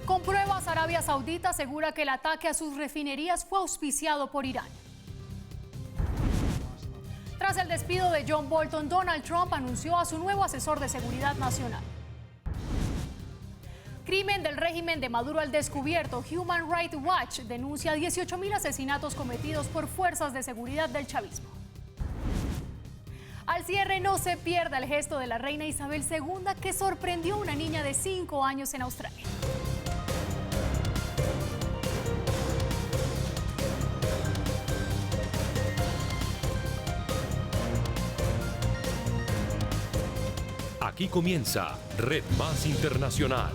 Con pruebas, Arabia Saudita asegura que el ataque a sus refinerías fue auspiciado por Irán. Tras el despido de John Bolton, Donald Trump anunció a su nuevo asesor de seguridad nacional. Crimen del régimen de Maduro al descubierto. Human Rights Watch denuncia 18.000 asesinatos cometidos por fuerzas de seguridad del chavismo. Al cierre, no se pierda el gesto de la reina Isabel II, que sorprendió a una niña de 5 años en Australia. Aquí comienza Red Más Internacional.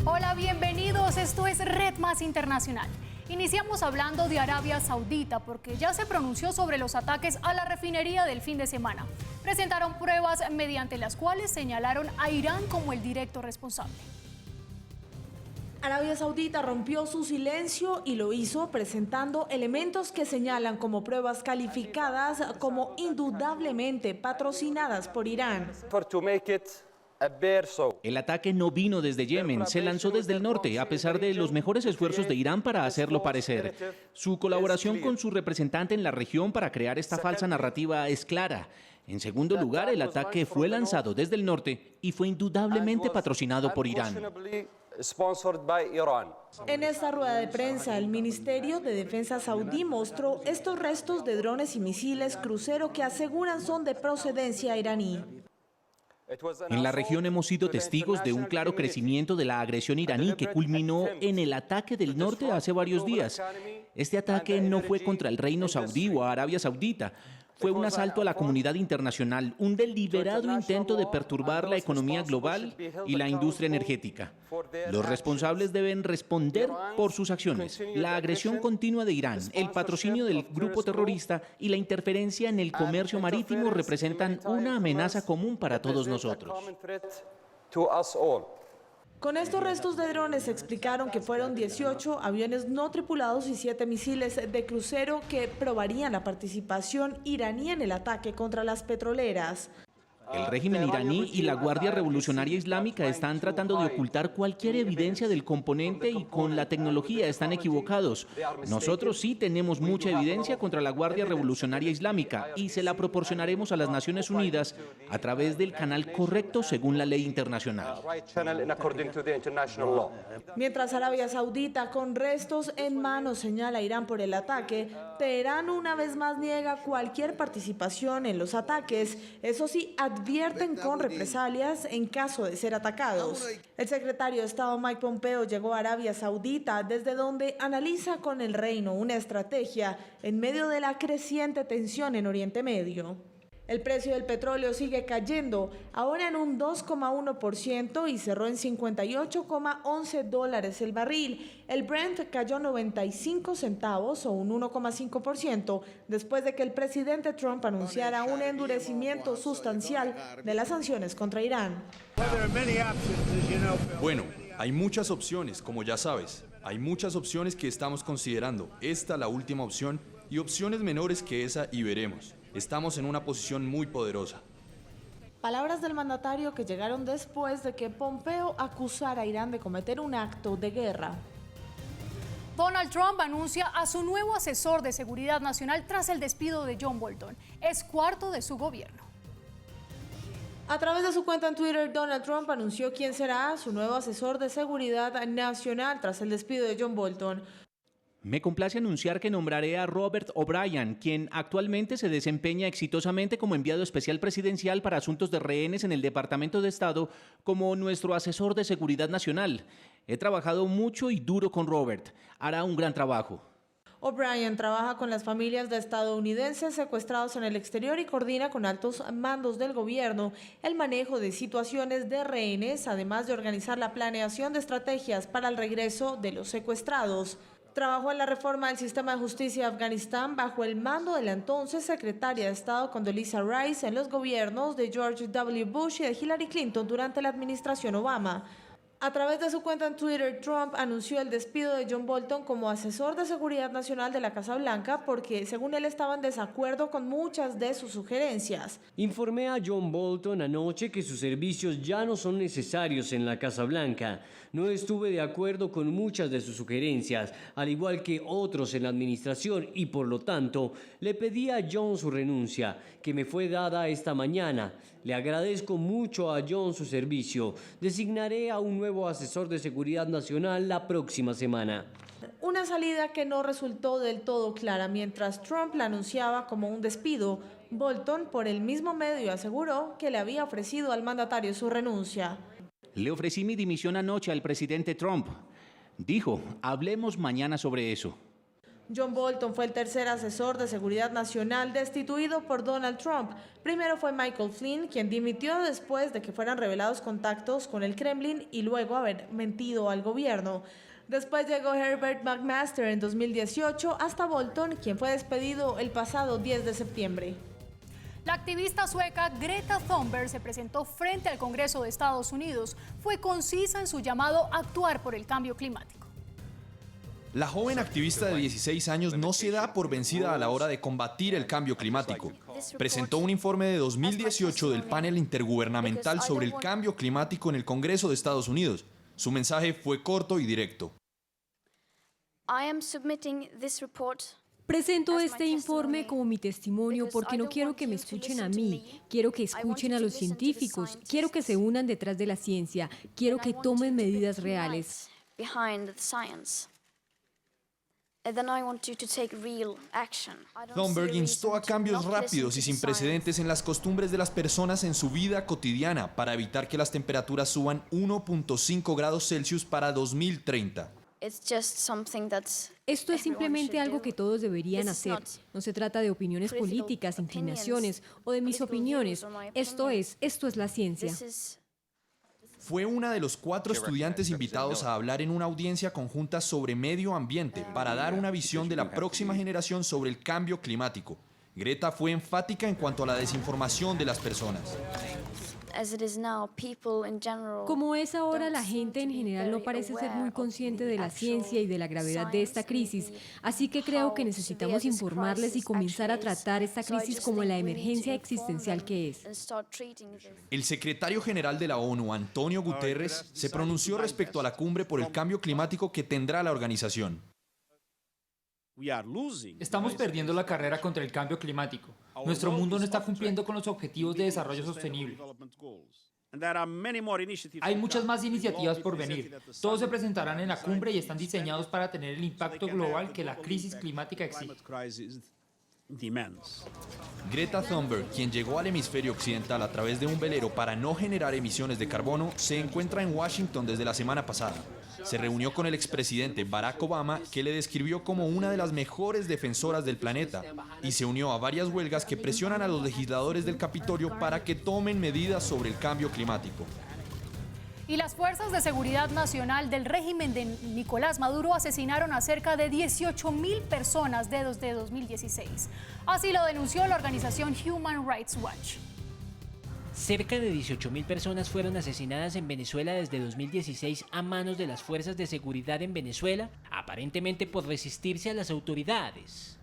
Hola, bienvenidos. Esto es Red Más Internacional. Iniciamos hablando de Arabia Saudita porque ya se pronunció sobre los ataques a la refinería del fin de semana. Presentaron pruebas mediante las cuales señalaron a Irán como el directo responsable. Arabia Saudita rompió su silencio y lo hizo presentando elementos que señalan como pruebas calificadas como indudablemente patrocinadas por Irán. El ataque no vino desde Yemen, se lanzó desde el norte, a pesar de los mejores esfuerzos de Irán para hacerlo parecer. Su colaboración con su representante en la región para crear esta falsa narrativa es clara. En segundo lugar, el ataque fue lanzado desde el norte y fue indudablemente patrocinado por Irán. En esta rueda de prensa, el Ministerio de Defensa saudí mostró estos restos de drones y misiles crucero que aseguran son de procedencia iraní. En la región hemos sido testigos de un claro crecimiento de la agresión iraní que culminó en el ataque del norte hace varios días. Este ataque no fue contra el reino saudí o Arabia Saudita. Fue un asalto a la comunidad internacional, un deliberado intento de perturbar la economía global y la industria energética. Los responsables deben responder por sus acciones. La agresión continua de Irán, el patrocinio del grupo terrorista y la interferencia en el comercio marítimo representan una amenaza común para todos nosotros. Con estos restos de drones explicaron que fueron 18 aviones no tripulados y 7 misiles de crucero que probarían la participación iraní en el ataque contra las petroleras. El régimen iraní y la Guardia Revolucionaria Islámica están tratando de ocultar cualquier evidencia del componente y con la tecnología están equivocados. Nosotros sí tenemos mucha evidencia contra la Guardia Revolucionaria Islámica y se la proporcionaremos a las Naciones Unidas a través del canal correcto según la ley internacional. Mientras Arabia Saudita con restos en mano señala a Irán por el ataque, Teherán una vez más niega cualquier participación en los ataques. Eso sí, advierten con represalias en caso de ser atacados. El secretario de Estado Mike Pompeo llegó a Arabia Saudita, desde donde analiza con el reino una estrategia en medio de la creciente tensión en Oriente Medio. El precio del petróleo sigue cayendo, ahora en un 2,1% y cerró en $58,11 el barril. El Brent cayó 95 centavos o un 1,5% después de que el presidente Trump anunciara un endurecimiento sustancial de las sanciones contra Irán. Bueno, hay muchas opciones, como ya sabes. Hay muchas opciones que estamos considerando. Esta la última opción y opciones menores que esa y veremos. Estamos en una posición muy poderosa. Palabras del mandatario que llegaron después de que Pompeo acusara a Irán de cometer un acto de guerra. Donald Trump anuncia a su nuevo asesor de seguridad nacional tras el despido de John Bolton. Es cuarto de su gobierno. A través de su cuenta en Twitter, Donald Trump anunció quién será su nuevo asesor de seguridad nacional tras el despido de John Bolton. Me complace anunciar que nombraré a Robert O'Brien, quien actualmente se desempeña exitosamente como enviado especial presidencial para asuntos de rehenes en el Departamento de Estado, como nuestro asesor de seguridad nacional. He trabajado mucho y duro con Robert. Hará un gran trabajo. O'Brien trabaja con las familias de estadounidenses secuestrados en el exterior y coordina con altos mandos del gobierno el manejo de situaciones de rehenes, además de organizar la planeación de estrategias para el regreso de los secuestrados. Trabajó en la reforma del sistema de justicia de Afganistán bajo el mando de la entonces secretaria de Estado Condoleezza Rice en los gobiernos de George W. Bush y de Hillary Clinton durante la administración Obama. A través de su cuenta en Twitter, Trump anunció el despido de John Bolton como asesor de seguridad nacional de la Casa Blanca porque, según él, estaba en desacuerdo con muchas de sus sugerencias. Informé a John Bolton anoche que sus servicios ya no son necesarios en la Casa Blanca. No estuve de acuerdo con muchas de sus sugerencias, al igual que otros en la administración, y por lo tanto, le pedí a John su renuncia, que me fue dada esta mañana. Le agradezco mucho a John su servicio. Designaré a un nuevo asesor de seguridad nacional la próxima semana. Una salida que no resultó del todo clara. Mientras Trump la anunciaba como un despido, Bolton por el mismo medio aseguró que le había ofrecido al mandatario su renuncia. Le ofrecí mi dimisión anoche al presidente Trump. Dijo, hablemos mañana sobre eso. John Bolton fue el tercer asesor de seguridad nacional destituido por Donald Trump. Primero fue Michael Flynn, quien dimitió después de que fueran revelados contactos con el Kremlin y luego haber mentido al gobierno. Después llegó Herbert McMaster en 2018 hasta Bolton, quien fue despedido el pasado 10 de septiembre. La activista sueca Greta Thunberg se presentó frente al Congreso de Estados Unidos. Fue concisa en su llamado a actuar por el cambio climático. La joven activista de 16 años no se da por vencida a la hora de combatir el cambio climático. Presentó un informe de 2018 del panel intergubernamental sobre el cambio climático en el Congreso de Estados Unidos. Su mensaje fue corto y directo. Presento este informe como mi testimonio porque no quiero que me escuchen a mí, quiero que escuchen a los científicos, quiero que se unan detrás de la ciencia, quiero que tomen medidas reales. Thunberg instó a cambios rápidos y sin precedentes en las costumbres de las personas en su vida cotidiana para evitar que las temperaturas suban 1.5 grados Celsius para 2030. Esto es simplemente algo que todos deberían hacer. No se trata de opiniones políticas, inclinaciones o de mis opiniones. Esto es la ciencia. Fue una de los 4 estudiantes invitados a hablar en una audiencia conjunta sobre medio ambiente para dar una visión de la próxima generación sobre el cambio climático. Greta fue enfática en cuanto a la desinformación de las personas. Como es ahora, la gente en general no parece ser muy consciente de la ciencia y de la gravedad de esta crisis, así que creo que necesitamos informarles y comenzar a tratar esta crisis como la emergencia existencial que es. El secretario general de la ONU, Antonio Guterres, se pronunció respecto a la cumbre por el cambio climático que tendrá la organización. Estamos perdiendo la carrera contra el cambio climático. Nuestro mundo no está cumpliendo con los objetivos de desarrollo sostenible. Hay muchas más iniciativas por venir. Todos se presentarán en la cumbre y están diseñados para tener el impacto global que la crisis climática exige. Greta Thunberg, quien llegó al hemisferio occidental a través de un velero para no generar emisiones de carbono, se encuentra en Washington desde la semana pasada. Se reunió con el expresidente Barack Obama, que le describió como una de las mejores defensoras del planeta, y se unió a varias huelgas que presionan a los legisladores del Capitolio para que tomen medidas sobre el cambio climático. Y las fuerzas de seguridad nacional del régimen de Nicolás Maduro asesinaron a cerca de 18.000 personas desde 2016. Así lo denunció la organización Human Rights Watch. Cerca de 18.000 personas fueron asesinadas en Venezuela desde 2016 a manos de las fuerzas de seguridad en Venezuela, aparentemente por resistirse a las autoridades.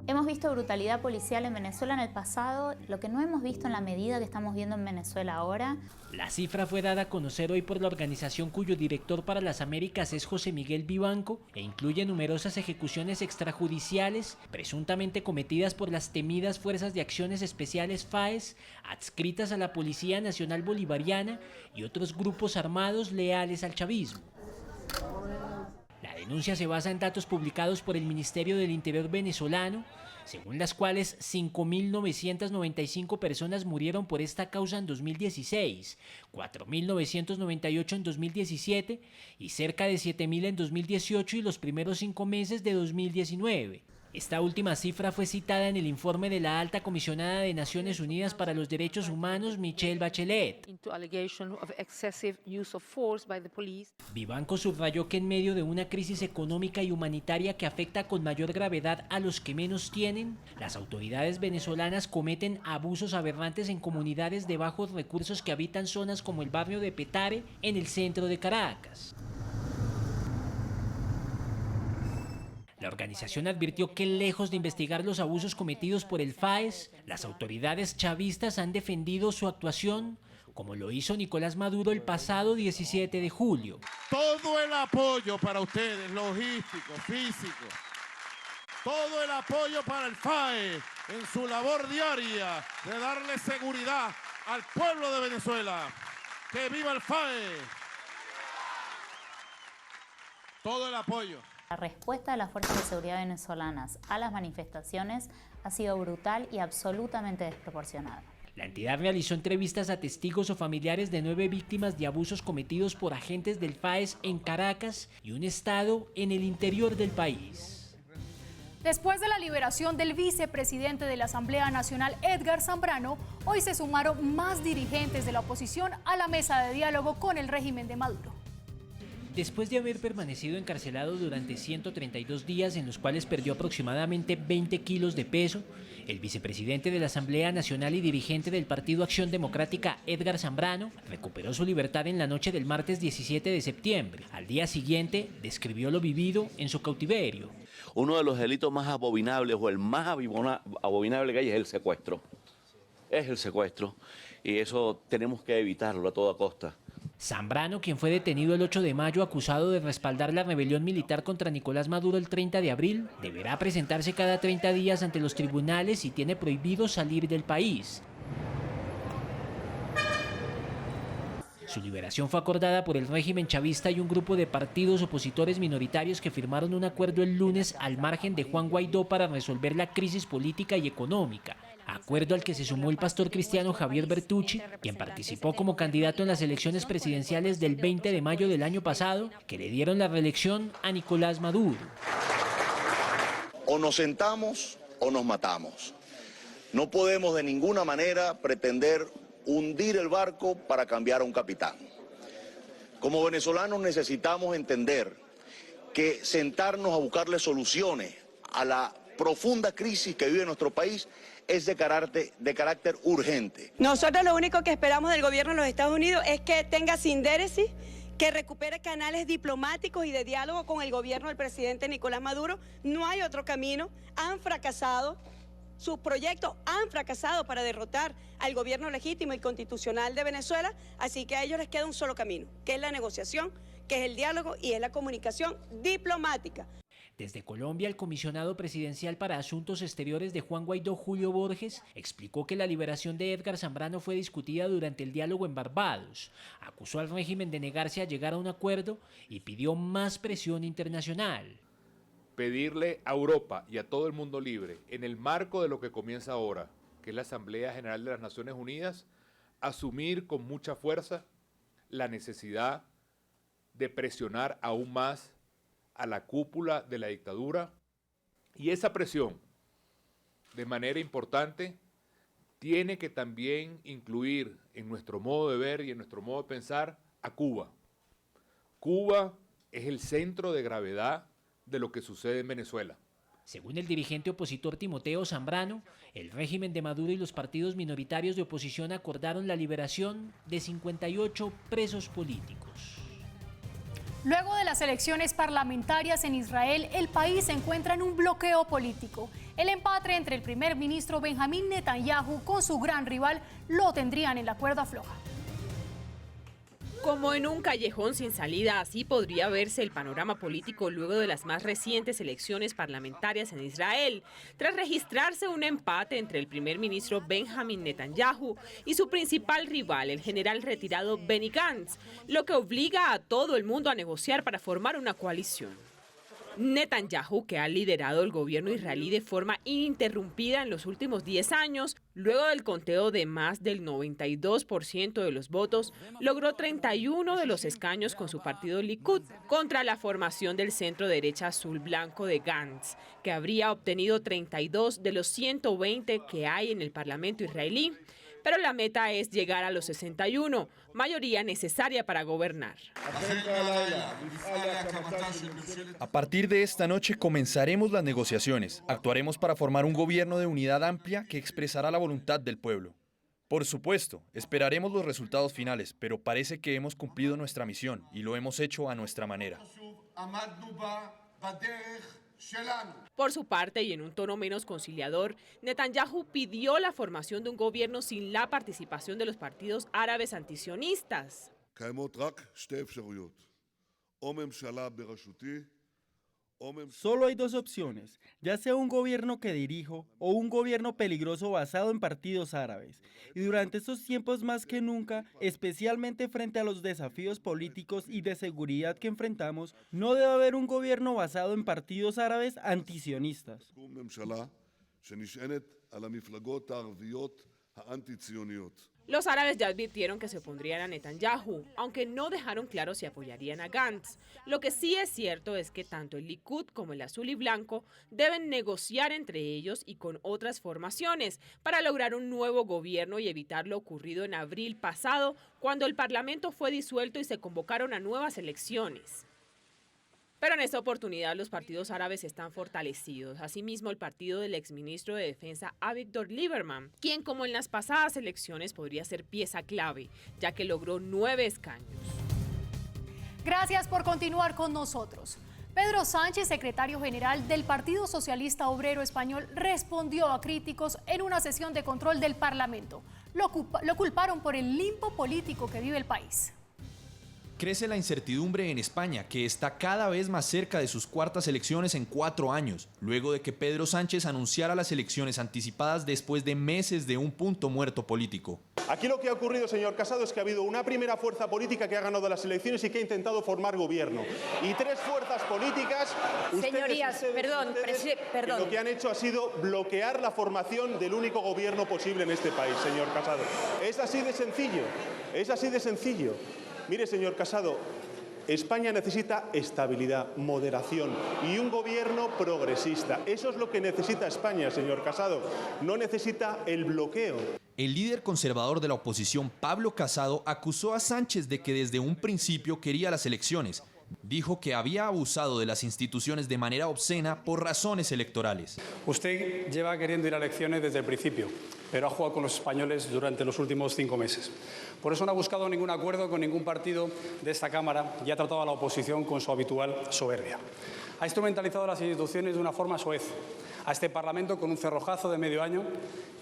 Hemos visto brutalidad policial en Venezuela en el pasado, lo que no hemos visto en la medida que estamos viendo en Venezuela ahora. La cifra fue dada a conocer hoy por la organización cuyo director para las Américas es José Miguel Vivanco e incluye numerosas ejecuciones extrajudiciales presuntamente cometidas por las temidas Fuerzas de Acciones Especiales FAES, adscritas a la Policía Nacional Bolivariana y otros grupos armados leales al chavismo. La denuncia se basa en datos publicados por el Ministerio del Interior venezolano, según las cuales 5.995 personas murieron por esta causa en 2016, 4.998 en 2017 y cerca de 7.000 en 2018 y los primeros 5 meses de 2019. Esta última cifra fue citada en el informe de la alta comisionada de Naciones Unidas para los Derechos Humanos, Michelle Bachelet. Vivanco subrayó que en medio de una crisis económica y humanitaria que afecta con mayor gravedad a los que menos tienen, las autoridades venezolanas cometen abusos aberrantes en comunidades de bajos recursos que habitan zonas como el barrio de Petare, en el centro de Caracas. La organización advirtió que lejos de investigar los abusos cometidos por el FAES, las autoridades chavistas han defendido su actuación, como lo hizo Nicolás Maduro el pasado 17 de julio. Todo el apoyo para ustedes, logístico, físico, todo el apoyo para el FAES en su labor diaria de darle seguridad al pueblo de Venezuela. ¡Que viva el FAES! Todo el apoyo. La respuesta de las fuerzas de seguridad venezolanas a las manifestaciones ha sido brutal y absolutamente desproporcionada. La entidad realizó entrevistas a testigos o familiares de 9 víctimas de abusos cometidos por agentes del FAES en Caracas y un estado en el interior del país. Después de la liberación del vicepresidente de la Asamblea Nacional, Edgar Zambrano, hoy se sumaron más dirigentes de la oposición a la mesa de diálogo con el régimen de Maduro. Después de haber permanecido encarcelado durante 132 días, en los cuales perdió aproximadamente 20 kilos de peso, el vicepresidente de la Asamblea Nacional y dirigente del Partido Acción Democrática, Edgar Zambrano, recuperó su libertad en la noche del martes 17 de septiembre. Al día siguiente, describió lo vivido en su cautiverio. Uno de los delitos más abominables o el más abominable que hay es el secuestro. Es el secuestro y eso tenemos que evitarlo a toda costa. Zambrano, quien fue detenido el 8 de mayo acusado de respaldar la rebelión militar contra Nicolás Maduro el 30 de abril, deberá presentarse cada 30 días ante los tribunales y tiene prohibido salir del país. Su liberación fue acordada por el régimen chavista y un grupo de partidos opositores minoritarios que firmaron un acuerdo el lunes al margen de Juan Guaidó para resolver la crisis política y económica. Acuerdo al que se sumó el pastor cristiano Javier Bertucci, quien participó como candidato en las elecciones presidenciales del 20 de mayo del año pasado, que le dieron la reelección a Nicolás Maduro. O nos sentamos o nos matamos. No podemos de ninguna manera pretender hundir el barco para cambiar a un capitán. Como venezolanos necesitamos entender que sentarnos a buscarle soluciones a la profunda crisis que vive nuestro país es de carácter urgente. Nosotros lo único que esperamos del gobierno de los Estados Unidos es que tenga sindéresis, que recupere canales diplomáticos y de diálogo con el gobierno del presidente Nicolás Maduro. No hay otro camino, han fracasado. Sus proyectos han fracasado para derrotar al gobierno legítimo y constitucional de Venezuela, así que a ellos les queda un solo camino, que es la negociación, que es el diálogo y es la comunicación diplomática. Desde Colombia, el comisionado presidencial para Asuntos Exteriores de Juan Guaidó, Julio Borges, explicó que la liberación de Edgar Zambrano fue discutida durante el diálogo en Barbados. Acusó al régimen de negarse a llegar a un acuerdo y pidió más presión internacional. Pedirle a Europa y a todo el mundo libre, en el marco de lo que comienza ahora, que es la Asamblea General de las Naciones Unidas, asumir con mucha fuerza la necesidad de presionar aún más a la cúpula de la dictadura, y esa presión, de manera importante, tiene que también incluir en nuestro modo de ver y en nuestro modo de pensar a Cuba. Cuba es el centro de gravedad de lo que sucede en Venezuela. Según el dirigente opositor Timoteo Zambrano, el régimen de Maduro y los partidos minoritarios de oposición acordaron la liberación de 58 presos políticos. Luego de las elecciones parlamentarias en Israel, el país se encuentra en un bloqueo político. El empate entre el primer ministro Benjamín Netanyahu con su gran rival lo tendrían en la cuerda floja. Como en un callejón sin salida, así podría verse el panorama político luego de las más recientes elecciones parlamentarias en Israel, tras registrarse un empate entre el primer ministro Benjamín Netanyahu y su principal rival, el general retirado Benny Gantz, lo que obliga a todo el mundo a negociar para formar una coalición. Netanyahu, que ha liderado el gobierno israelí de forma ininterrumpida en los últimos 10 años, luego del conteo de más del 92% de los votos, logró 31 de los escaños con su partido Likud contra la formación del centro derecha azul blanco de Gantz, que habría obtenido 32 de los 120 que hay en el Parlamento israelí. Pero la meta es llegar a los 61, mayoría necesaria para gobernar. A partir de esta noche comenzaremos las negociaciones. Actuaremos para formar un gobierno de unidad amplia que expresará la voluntad del pueblo. Por supuesto, esperaremos los resultados finales, pero parece que hemos cumplido nuestra misión y lo hemos hecho a nuestra manera. Por su parte, y en un tono menos conciliador, Netanyahu pidió la formación de un gobierno sin la participación de los partidos árabes antisionistas. Solo hay dos opciones, ya sea un gobierno que dirijo o un gobierno peligroso basado en partidos árabes. Y durante estos tiempos más que nunca, especialmente frente a los desafíos políticos y de seguridad que enfrentamos, no debe haber un gobierno basado en partidos árabes antisionistas. Los árabes ya advirtieron que se opondrían a Netanyahu, aunque no dejaron claro si apoyarían a Gantz. Lo que sí es cierto es que tanto el Likud como el azul y blanco deben negociar entre ellos y con otras formaciones para lograr un nuevo gobierno y evitar lo ocurrido en abril pasado, cuando el Parlamento fue disuelto y se convocaron a nuevas elecciones. Pero en esta oportunidad los partidos árabes están fortalecidos. Asimismo, el partido del exministro de Defensa Avigdor Lieberman, quien como en las pasadas elecciones podría ser pieza clave, ya que logró 9 escaños. Gracias por continuar con nosotros. Pedro Sánchez, secretario general del Partido Socialista Obrero Español, respondió a críticos en una sesión de control del Parlamento. Lo culparon por el limbo político que vive el país. Crece la incertidumbre en España, que está cada vez más cerca de sus cuartas elecciones en 4 años, luego de que Pedro Sánchez anunciara las elecciones anticipadas después de meses de un punto muerto político. Aquí lo que ha ocurrido, señor Casado, es que ha habido una primera fuerza política que ha ganado las elecciones y que ha intentado formar gobierno. Y 3 fuerzas políticas, Señorías, perdón. Lo que han hecho ha sido bloquear la formación del único gobierno posible en este país, señor Casado. Es así de sencillo, es así de sencillo. Mire, señor Casado, España necesita estabilidad, moderación y un gobierno progresista. Eso es lo que necesita España, señor Casado. No necesita el bloqueo. El líder conservador de la oposición, Pablo Casado, acusó a Sánchez de que desde un principio quería las elecciones. Dijo que había abusado de las instituciones de manera obscena por razones electorales. Usted lleva queriendo ir a elecciones desde el principio, pero ha jugado con los españoles durante los últimos 5 meses. Por eso no ha buscado ningún acuerdo con ningún partido de esta Cámara y ha tratado a la oposición con su habitual soberbia. Ha instrumentalizado las instituciones de una forma soez, a este Parlamento con un cerrojazo de medio año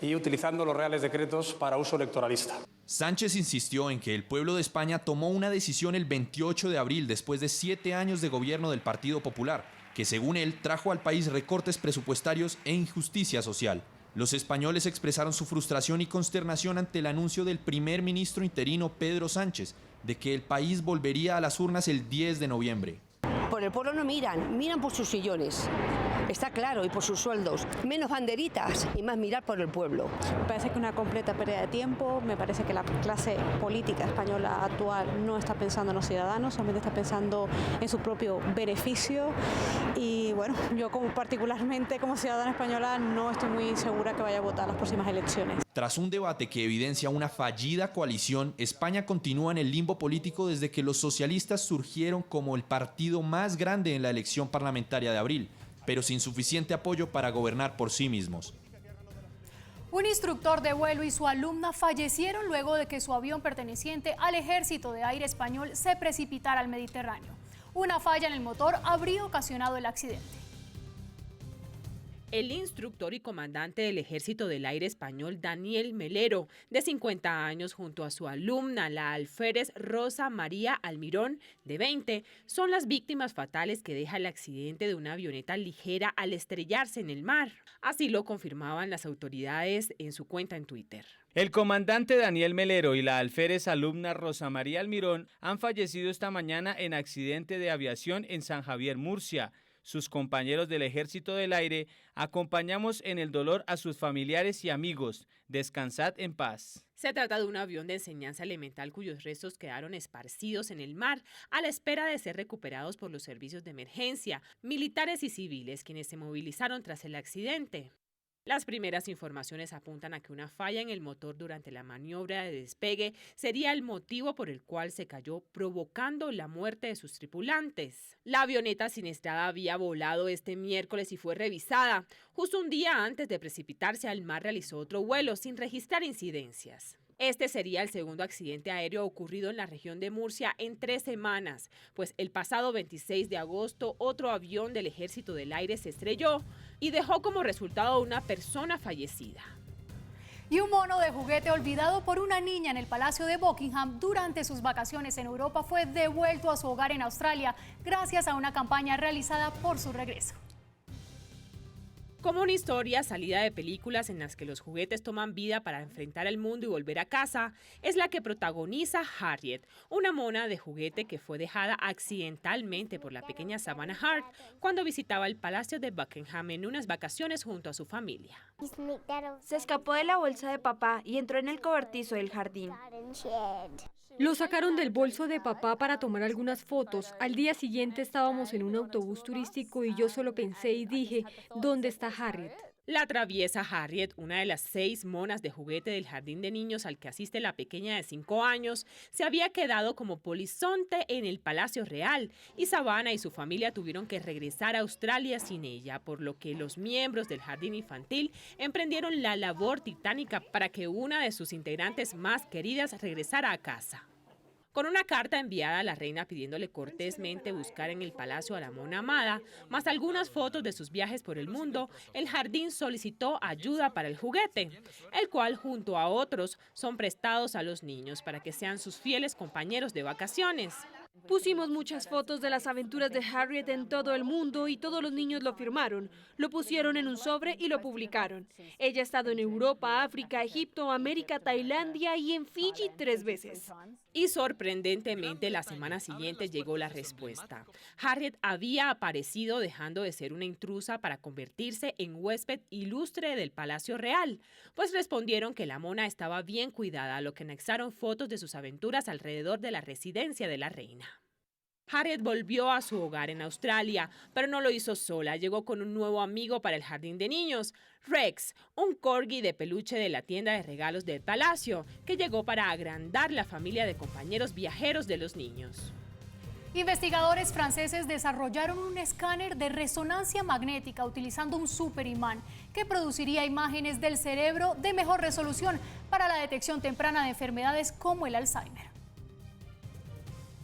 y utilizando los reales decretos para uso electoralista. Sánchez insistió en que el pueblo de España tomó una decisión el 28 de abril después de 7 años de gobierno del Partido Popular, que según él trajo al país recortes presupuestarios e injusticia social. Los españoles expresaron su frustración y consternación ante el anuncio del primer ministro interino Pedro Sánchez de que el país volvería a las urnas el 10 de noviembre. Por el pueblo no miran por sus sillones. Está claro, y por sus sueldos. Menos banderitas y más mirar por el pueblo. Me parece que una completa pérdida de tiempo. Me parece que la clase política española actual no está pensando en los ciudadanos, solamente está pensando en su propio beneficio. Y bueno, yo particularmente como ciudadana española no estoy muy segura que vaya a votar las próximas elecciones. Tras un debate que evidencia una fallida coalición, España continúa en el limbo político desde que los socialistas surgieron como el partido más grande en la elección parlamentaria de abril, pero sin suficiente apoyo para gobernar por sí mismos. Un instructor de vuelo y su alumna fallecieron luego de que su avión perteneciente al Ejército de Aire Español se precipitara al Mediterráneo. Una falla en el motor habría ocasionado el accidente. El instructor y comandante del Ejército del Aire Español, Daniel Melero, de 50 años, junto a su alumna, la alférez Rosa María Almirón, de 20, son las víctimas fatales que deja el accidente de una avioneta ligera al estrellarse en el mar. Así lo confirmaban las autoridades en su cuenta en Twitter. El comandante Daniel Melero y la alférez alumna Rosa María Almirón han fallecido esta mañana en accidente de aviación en San Javier, Murcia. sus compañeros del Ejército del Aire, acompañamos en el dolor a sus familiares y amigos. Descansad en paz. Se trata de un avión de enseñanza elemental cuyos restos quedaron esparcidos en el mar a la espera de ser recuperados por los servicios de emergencia, militares y civiles, quienes se movilizaron tras el accidente. Las primeras informaciones apuntan a que una falla en el motor durante la maniobra de despegue sería el motivo por el cual se cayó, provocando la muerte de sus tripulantes. La avioneta siniestrada había volado este miércoles y fue revisada. Justo un día antes de precipitarse al mar realizó otro vuelo sin registrar incidencias. Este sería el segundo accidente aéreo ocurrido en la región de Murcia en 3 semanas, pues el pasado 26 de agosto otro avión del Ejército del Aire se estrelló y dejó como resultado una persona fallecida. Y un mono de juguete olvidado por una niña en el Palacio de Buckingham durante sus vacaciones en Europa fue devuelto a su hogar en Australia gracias a una campaña realizada por su regreso. Como una historia salida de películas en las que los juguetes toman vida para enfrentar al mundo y volver a casa, es la que protagoniza Harriet, una mona de juguete que fue dejada accidentalmente por la pequeña Savannah Hart cuando visitaba el Palacio de Buckingham en unas vacaciones junto a su familia. Se escapó de la bolsa de papá y entró en el cobertizo del jardín. Lo sacaron del bolso de papá para tomar algunas fotos. Al día siguiente estábamos en un autobús turístico y yo solo pensé y dije, ¿dónde está Harriet? La traviesa Harriet, una de las 6 monas de juguete del jardín de niños al que asiste la pequeña de 5 años, se había quedado como polizonte en el Palacio Real y Savannah y su familia tuvieron que regresar a Australia sin ella, por lo que los miembros del jardín infantil emprendieron la labor titánica para que una de sus integrantes más queridas regresara a casa. Con una carta enviada a la reina pidiéndole cortésmente buscar en el palacio a la mona amada, más algunas fotos de sus viajes por el mundo, el jardín solicitó ayuda para el juguete, el cual junto a otros son prestados a los niños para que sean sus fieles compañeros de vacaciones. Pusimos muchas fotos de las aventuras de Harriet en todo el mundo y todos los niños lo firmaron. Lo pusieron en un sobre y lo publicaron. Ella ha estado en Europa, África, Egipto, América, Tailandia y en Fiji 3 veces. Y sorprendentemente, la semana siguiente llegó la respuesta. Harriet había aparecido dejando de ser una intrusa para convertirse en huésped ilustre del Palacio Real, pues respondieron que la mona estaba bien cuidada, a lo que anexaron fotos de sus aventuras alrededor de la residencia de la reina. Harriet volvió a su hogar en Australia, pero no lo hizo sola. Llegó con un nuevo amigo para el jardín de niños, Rex, un corgi de peluche de la tienda de regalos del palacio, que llegó para agrandar la familia de compañeros viajeros de los niños. Investigadores franceses desarrollaron un escáner de resonancia magnética utilizando un superimán que produciría imágenes del cerebro de mejor resolución para la detección temprana de enfermedades como el Alzheimer.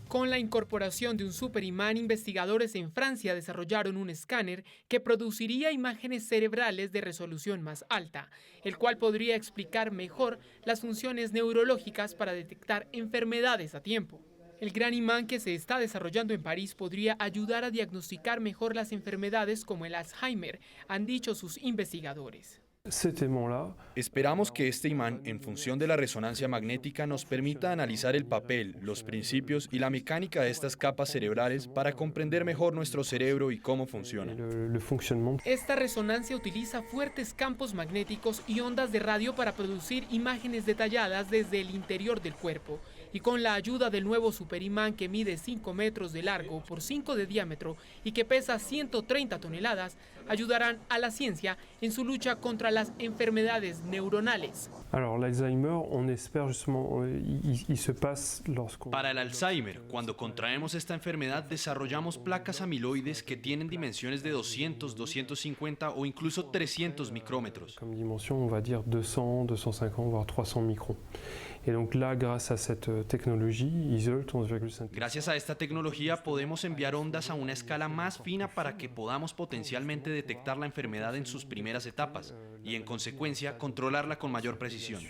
Con la incorporación de un superimán, investigadores en Francia desarrollaron un escáner que produciría imágenes cerebrales de resolución más alta, el cual podría explicar mejor las funciones neurológicas para detectar enfermedades a tiempo. El gran imán que se está desarrollando en París podría ayudar a diagnosticar mejor las enfermedades como el Alzheimer, han dicho sus investigadores. Esperamos que este imán, en función de la resonancia magnética, nos permita analizar el papel, los principios y la mecánica de estas capas cerebrales para comprender mejor nuestro cerebro y cómo funciona. Esta resonancia utiliza fuertes campos magnéticos y ondas de radio para producir imágenes detalladas desde el interior del cuerpo. Y con la ayuda del nuevo superimán que mide 5 metros de largo por 5 de diámetro y que pesa 130 toneladas, ayudarán a la ciencia en su lucha contra las enfermedades neuronales. Para el Alzheimer, cuando contraemos esta enfermedad, desarrollamos placas amiloides que tienen dimensiones de 200, 250 o incluso 300 micrómetros. Gracias a esta tecnología podemos enviar ondas a una escala más fina para que podamos potencialmente detectar la enfermedad en sus primeras etapas y en consecuencia controlarla con mayor precisión.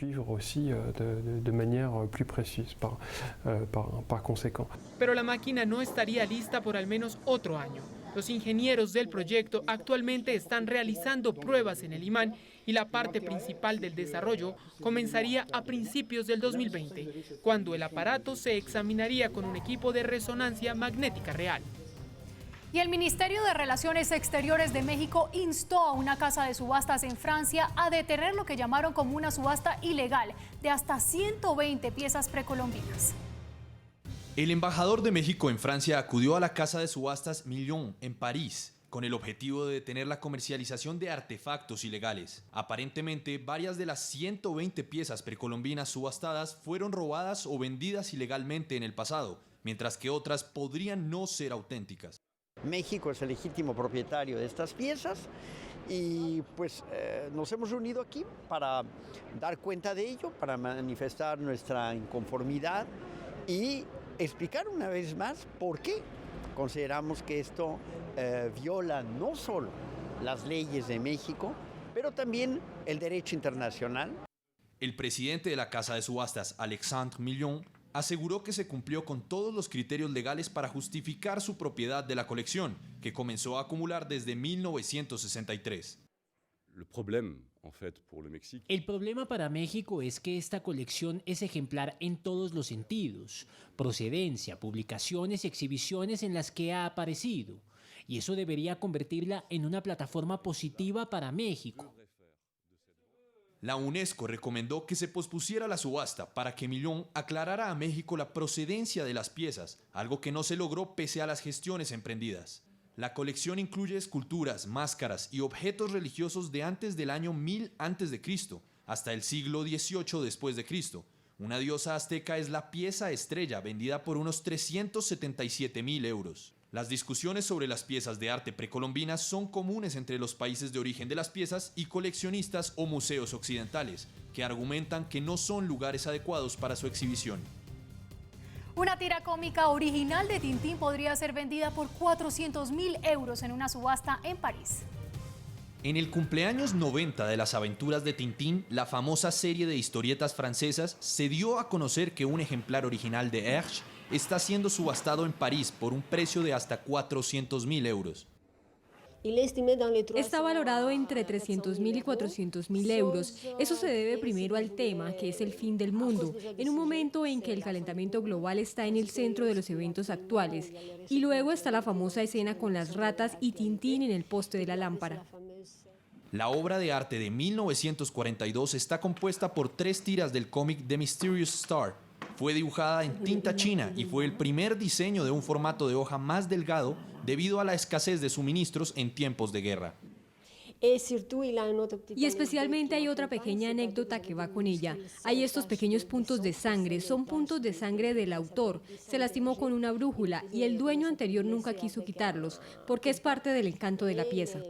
Pero la máquina no estaría lista por al menos otro año. Los ingenieros del proyecto actualmente están realizando pruebas en el imán y la parte principal del desarrollo comenzaría a principios del 2020, cuando el aparato se examinaría con un equipo de resonancia magnética real. Y el Ministerio de Relaciones Exteriores de México instó a una casa de subastas en Francia a detener lo que llamaron como una subasta ilegal de hasta 120 piezas precolombinas. El embajador de México en Francia acudió a la casa de subastas Millon en París con el objetivo de detener la comercialización de artefactos ilegales. Aparentemente, varias de las 120 piezas precolombinas subastadas fueron robadas o vendidas ilegalmente en el pasado, mientras que otras podrían no ser auténticas. México es el legítimo propietario de estas piezas y pues nos hemos reunido aquí para dar cuenta de ello, para manifestar nuestra inconformidad y explicar una vez más por qué consideramos que esto viola no solo las leyes de México, pero también el derecho internacional. El presidente de la casa de subastas, Alexandre Millon, aseguró que se cumplió con todos los criterios legales para justificar su propiedad de la colección, que comenzó a acumular desde 1963. El problema para México es que esta colección es ejemplar en todos los sentidos: procedencia, publicaciones y exhibiciones en las que ha aparecido. Y eso debería convertirla en una plataforma positiva para México. La UNESCO recomendó que se pospusiera la subasta para que Millon aclarara a México la procedencia de las piezas, algo que no se logró pese a las gestiones emprendidas. La colección incluye esculturas, máscaras y objetos religiosos de antes del año 1000 a.C. hasta el siglo XVIII después de Cristo. Una diosa azteca es la pieza estrella, vendida por unos 377.000 euros. Las discusiones sobre las piezas de arte precolombinas son comunes entre los países de origen de las piezas y coleccionistas o museos occidentales, que argumentan que no son lugares adecuados para su exhibición. Una tira cómica original de Tintín podría ser vendida por 400.000 euros en una subasta en París. En el cumpleaños 90 de las aventuras de Tintín, la famosa serie de historietas francesas, se dio a conocer que un ejemplar original de Hergé está siendo subastado en París por un precio de hasta 400.000 euros. Está valorado entre 300.000 y 400.000 euros. Eso se debe primero al tema, que es el fin del mundo, en un momento en que el calentamiento global está en el centro de los eventos actuales. Y luego está la famosa escena con las ratas y Tintín en el poste de la lámpara. La obra de arte de 1942 está compuesta por 3 tiras del cómic The Mysterious Star. Fue dibujada en tinta china y fue el primer diseño de un formato de hoja más delgado debido a la escasez de suministros en tiempos de guerra. Y especialmente hay otra pequeña anécdota que va con ella. Hay estos pequeños puntos de sangre, son puntos de sangre del autor. Se lastimó con una brújula y el dueño anterior nunca quiso quitarlos, porque es parte del encanto de la pieza.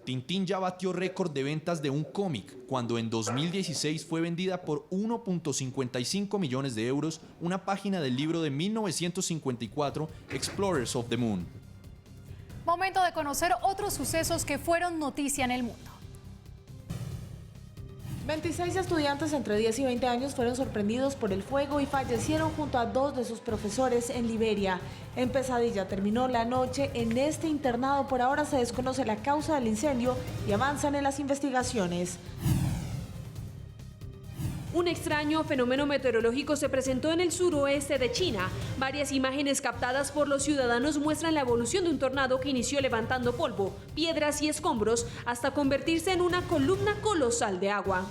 Tintín ya batió récord de ventas de un cómic, cuando en 2016 fue vendida por 1.55 millones de euros una página del libro de 1954, Explorers of the Moon. Momento de conocer otros sucesos que fueron noticia en el mundo. 26 estudiantes entre 10 y 20 años fueron sorprendidos por el fuego y fallecieron junto a 2 de sus profesores en Liberia. En Pesadilla terminó la noche en este internado. Por ahora se desconoce la causa del incendio y avanzan en las investigaciones. Un extraño fenómeno meteorológico se presentó en el suroeste de China. Varias imágenes captadas por los ciudadanos muestran la evolución de un tornado que inició levantando polvo, piedras y escombros hasta convertirse en una columna colosal de agua.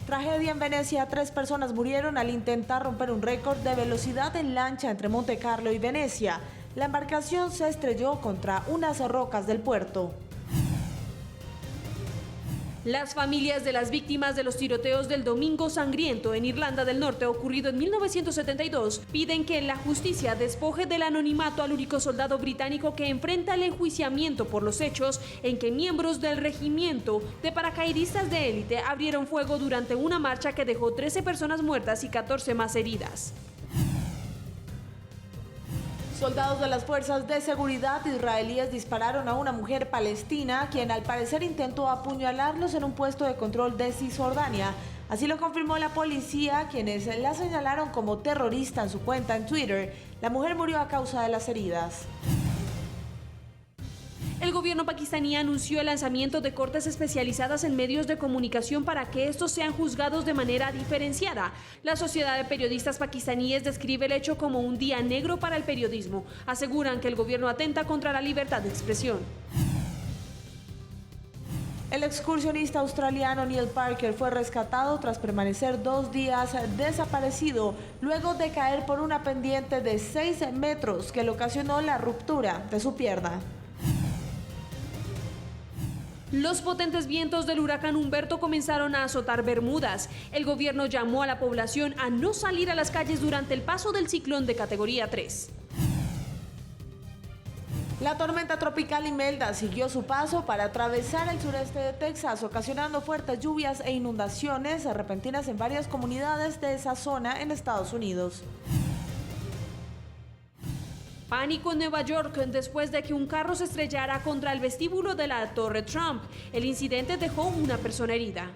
Tragedia en Venecia. 3 personas murieron al intentar romper un récord de velocidad en lancha entre Monte Carlo y Venecia. La embarcación se estrelló contra unas rocas del puerto. Las familias de las víctimas de los tiroteos del Domingo Sangriento en Irlanda del Norte, ocurrido en 1972, piden que la justicia despoje del anonimato al único soldado británico que enfrenta el enjuiciamiento por los hechos en que miembros del regimiento de paracaidistas de élite abrieron fuego durante una marcha que dejó 13 personas muertas y 14 más heridas. Soldados de las fuerzas de seguridad israelíes dispararon a una mujer palestina, quien al parecer intentó apuñalarlos en un puesto de control de Cisjordania. Así lo confirmó la policía, quienes la señalaron como terrorista en su cuenta en Twitter. La mujer murió a causa de las heridas. El gobierno pakistaní anunció el lanzamiento de cortes especializadas en medios de comunicación para que estos sean juzgados de manera diferenciada. La Sociedad de Periodistas Pakistaníes describe el hecho como un día negro para el periodismo. Aseguran que el gobierno atenta contra la libertad de expresión. El excursionista australiano Neil Parker fue rescatado tras permanecer 2 días desaparecido luego de caer por una pendiente de 6 metros que le ocasionó la ruptura de su pierna. Los potentes vientos del huracán Humberto comenzaron a azotar Bermudas. El gobierno llamó a la población a no salir a las calles durante el paso del ciclón de categoría 3. La tormenta tropical Imelda siguió su paso para atravesar el sureste de Texas, ocasionando fuertes lluvias e inundaciones repentinas en varias comunidades de esa zona en Estados Unidos. Pánico en Nueva York después de que un carro se estrellara contra el vestíbulo de la Torre Trump. El incidente dejó una persona herida.